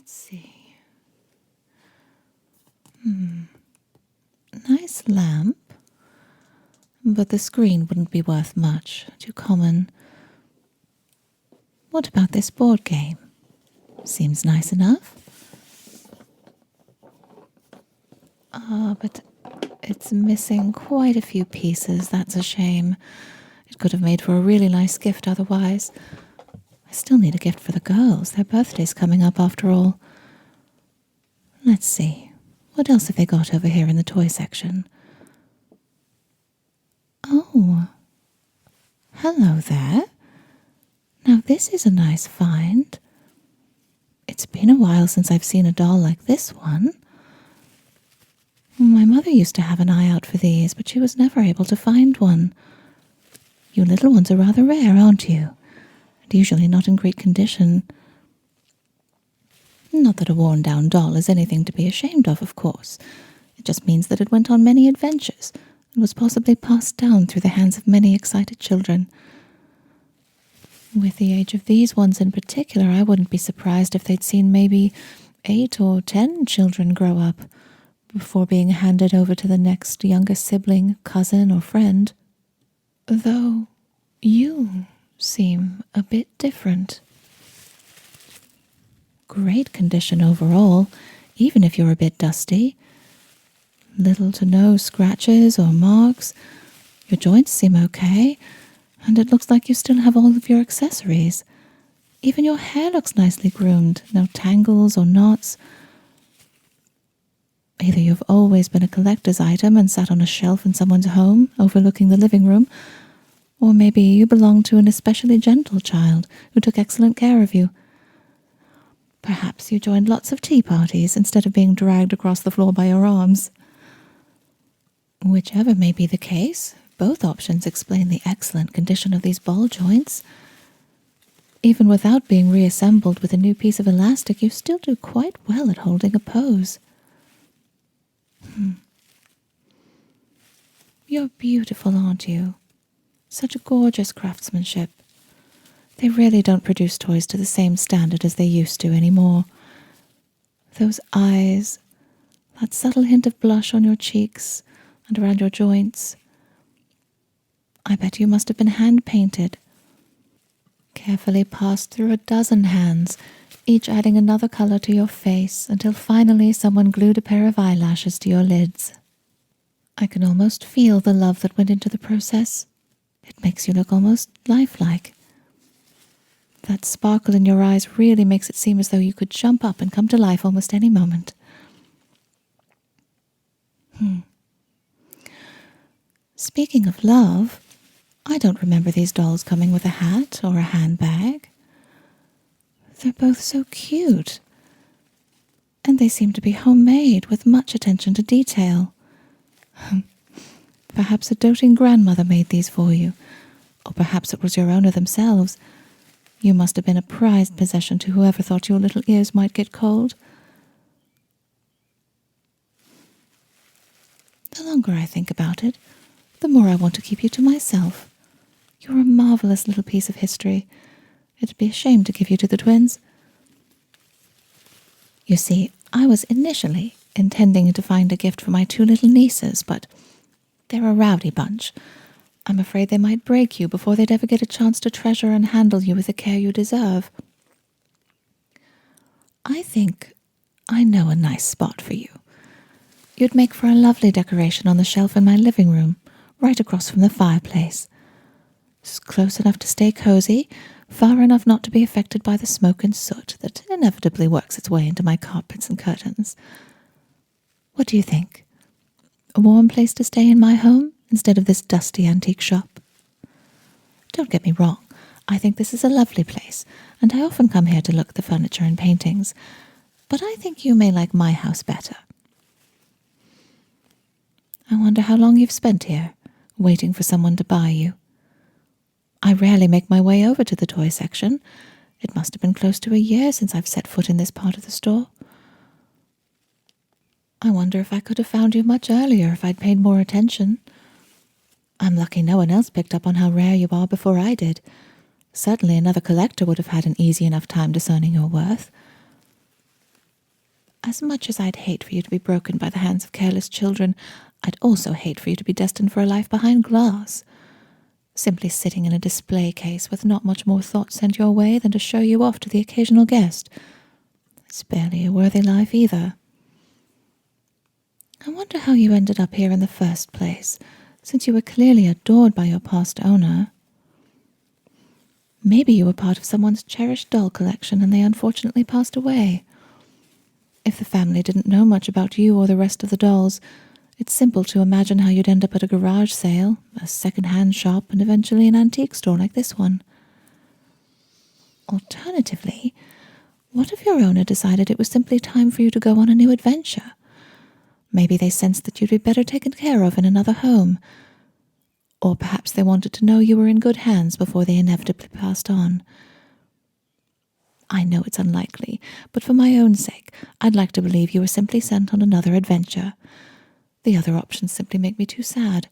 Let's see. Nice lamp, but the screen wouldn't be worth much. Too common. What about this board game? Seems nice enough. But it's missing quite a few pieces. That's a shame. It could have made for a really nice gift otherwise. I still need a gift for the girls. Their birthday's coming up after all. Let's see. What else have they got over here in the toy section? Oh. Hello there. Now this is a nice find. It's been a while since I've seen a doll like this one. My mother used to have an eye out for these, but she was never able to find one. You little ones are rather rare, aren't you? And usually not in great condition. Not that a worn-down doll is anything to be ashamed of course. It just means that it went on many adventures and was possibly passed down through the hands of many excited children. With the age of these ones in particular, I wouldn't be surprised if they'd seen maybe 8 or 10 children grow up before being handed over to the next youngest sibling, cousin, or friend. Though you seem a bit different. Great condition overall, even if you're a bit dusty. Little to no scratches or marks. Your joints seem okay, and it looks like you still have all of your accessories. Even your hair looks nicely groomed, no tangles or knots. Either you've always been a collector's item and sat on a shelf in someone's home, overlooking the living room, or maybe you belong to an especially gentle child who took excellent care of you. Perhaps you joined lots of tea parties instead of being dragged across the floor by your arms. Whichever may be the case, both options explain the excellent condition of these ball joints. Even without being reassembled with a new piece of elastic, you still do quite well at holding a pose. You're beautiful, aren't you? Such gorgeous craftsmanship. They really don't produce toys to the same standard as they used to anymore. Those eyes, that subtle hint of blush on your cheeks and around your joints. I bet you must have been hand-painted. Carefully passed through a dozen hands, each adding another color to your face, until finally someone glued a pair of eyelashes to your lids. I can almost feel the love that went into the process. It makes you look almost lifelike. That sparkle in your eyes really makes it seem as though you could jump up and come to life almost any moment. Speaking of love, I don't remember these dolls coming with a hat or a handbag. They're both so cute. And they seem to be homemade with much attention to detail. Perhaps a doting grandmother made these for you, or perhaps it was your owner themselves. You must have been a prized possession to whoever thought your little ears might get cold. The longer I think about it, the more I want to keep you to myself. You're a marvelous little piece of history. It'd be a shame to give you to the twins. You see, I was initially intending to find a gift for my 2 little nieces, but they're a rowdy bunch. I'm afraid they might break you before they'd ever get a chance to treasure and handle you with the care you deserve. I think I know a nice spot for you. You'd make for a lovely decoration on the shelf in my living room, right across from the fireplace. It's close enough to stay cozy, far enough not to be affected by the smoke and soot that inevitably works its way into my carpets and curtains. What do you think? A warm place to stay in my home instead of this dusty antique shop? Don't get me wrong, I think this is a lovely place, and I often come here to look at the furniture and paintings, but I think you may like my house better. I wonder how long you've spent here, waiting for someone to buy you. I rarely make my way over to the toy section. It must have been close to a year since I've set foot in this part of the store. I wonder if I could have found you much earlier if I'd paid more attention. I'm lucky no one else picked up on how rare you are before I did. Certainly another collector would have had an easy enough time discerning your worth. As much as I'd hate for you to be broken by the hands of careless children, I'd also hate for you to be destined for a life behind glass, simply sitting in a display case with not much more thought sent your way than to show you off to the occasional guest. It's barely a worthy life either. I wonder how you ended up here in the first place, since you were clearly adored by your past owner. Maybe you were part of someone's cherished doll collection and they unfortunately passed away. If the family didn't know much about you or the rest of the dolls, it's simple to imagine how you'd end up at a garage sale, a second-hand shop, and eventually an antique store like this one. Alternatively, what if your owner decided it was simply time for you to go on a new adventure? Maybe they sensed that you'd be better taken care of in another home. Or perhaps they wanted to know you were in good hands before they inevitably passed on. I know it's unlikely, but for my own sake, I'd like to believe you were simply sent on another adventure. The other options simply make me too sad.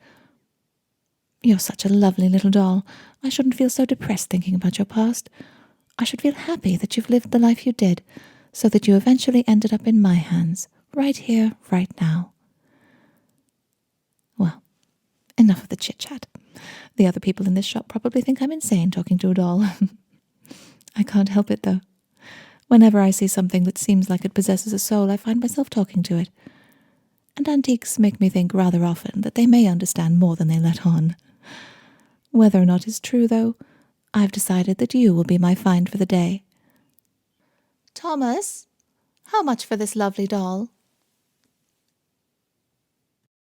You're such a lovely little doll. I shouldn't feel so depressed thinking about your past. I should feel happy that you've lived the life you did, so that you eventually ended up in my hands, right here, right now. Well, enough of the chit-chat. The other people in this shop probably think I'm insane talking to a doll. I can't help it, though. Whenever I see something that seems like it possesses a soul, I find myself talking to it. And antiques make me think rather often that they may understand more than they let on. Whether or not is true, though, I've decided that you will be my find for the day. Thomas, how much for this lovely doll?